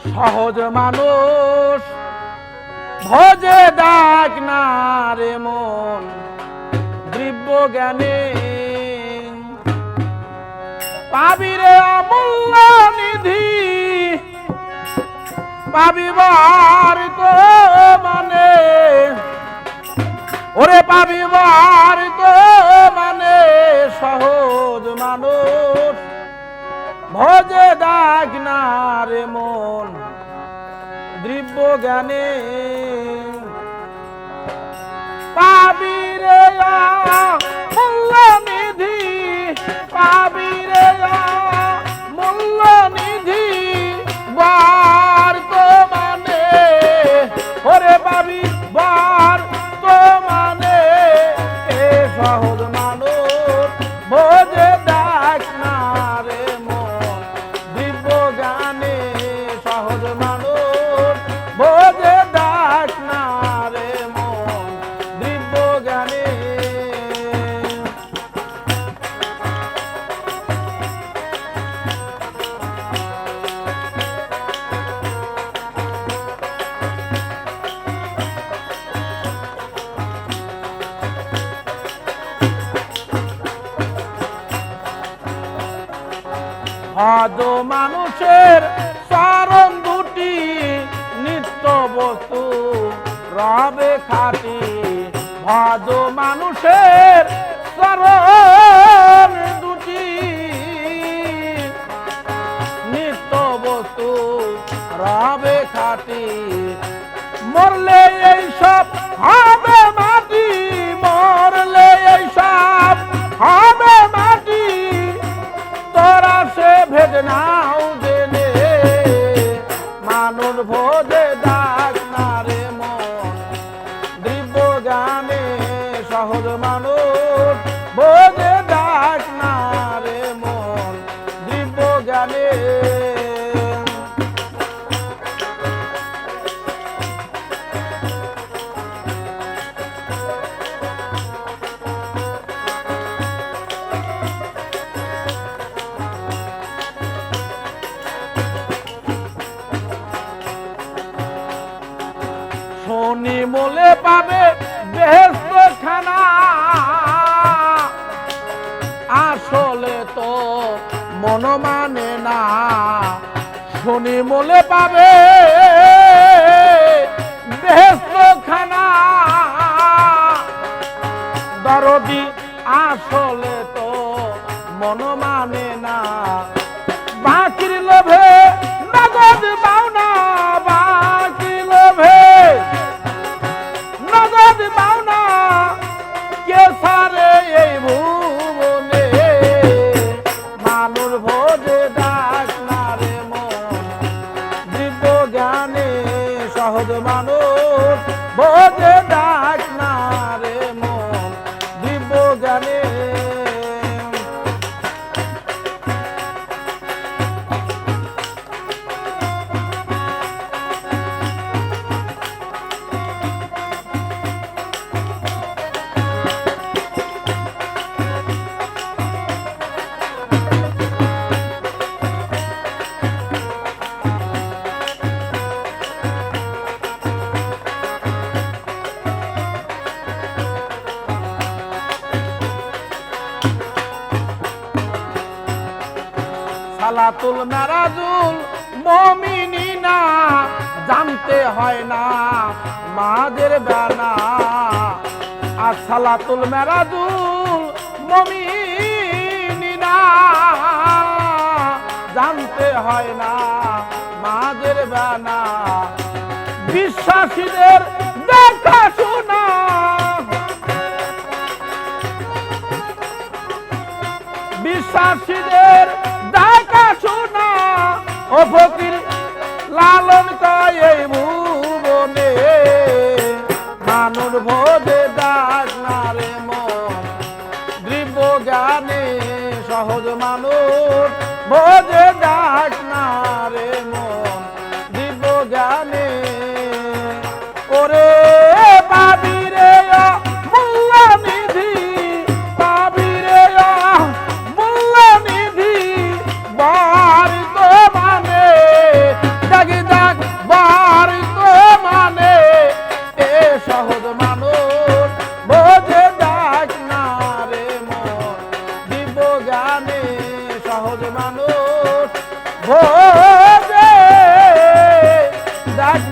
সহজ মানুষ ভজে ডাক না রে মন দিব্য জ্ঞানে পাবি রে অমূল্য নিধি পাবিবার তো মানে ওরে পাবিবার তো মানে সহজ মানুষ ভজে ডাক না রে মন দিব্য জ্ঞানে পাবি রে মূল্য নিধি পাবি রে মূল্য নিধি বার তো মানে ওরে পাবি বার তো মানে এ সহজ মানুষ ভজে ডাক না রে মন দিব্য জ্ঞানে সহজ মানুষ ভজে ডাক না রে মন দিব্য জ্ঞানে ভজ মানুষের চরণ দুটি নিত্য বস্তু রবে খাটি ভজ মানুষের চরণ দুটি নিত্য বস্তু রবে খাটি মরলে এই সব হবে মাটি মরলে এই সব হবে মাটি তোরা সে ভেদ নাও জেনে মানুষ ভোজে ডাক না রে মন দিব্য জ্ঞানে সহজ মানুষ ভোজে ডাক না রে মন দিব্য জ্ঞানে শনি মোলে পাবে বেহেশত খানা আসলে তো মন মানে না শনি মোলে পাবে বেহেশত খানা দরদি আসলে তো মন মানে না বাকির লোভে নগদ পাওনা বাকির লোভে নগদ পাওনা কে সারে এই ভুবনে মানুষ ভোজে ডাক না রে মন দিব্য জ্ঞানে সহজ মানুষ ভোজে ডাক না রে মন দিব্য জ্ঞানে সালাতুল মেরাজুল মুমিনিনা জানতে হয় না মাদের বানা আর সালাতুল মেরাজুল মুমিনিনা জানতে হয় না মাদের বানা বিশ্বাসীদের দেখা শোনা বিশ্বাসীদের দেখা শোনা ও ফকির লালন কয় এই ভুবনে মানুষ ভোজে ডাক না রে মন দিব্য জ্ঞানে সহজ মানুষ ভোজে ডাক না রে মন দিব্য জ্ঞানে ওরে পাবি রে মূল্য নিধি পাবি রে মূল্য নিধি বার তো মানে জাগিদা সহজ মানুষ ভোজে ডাক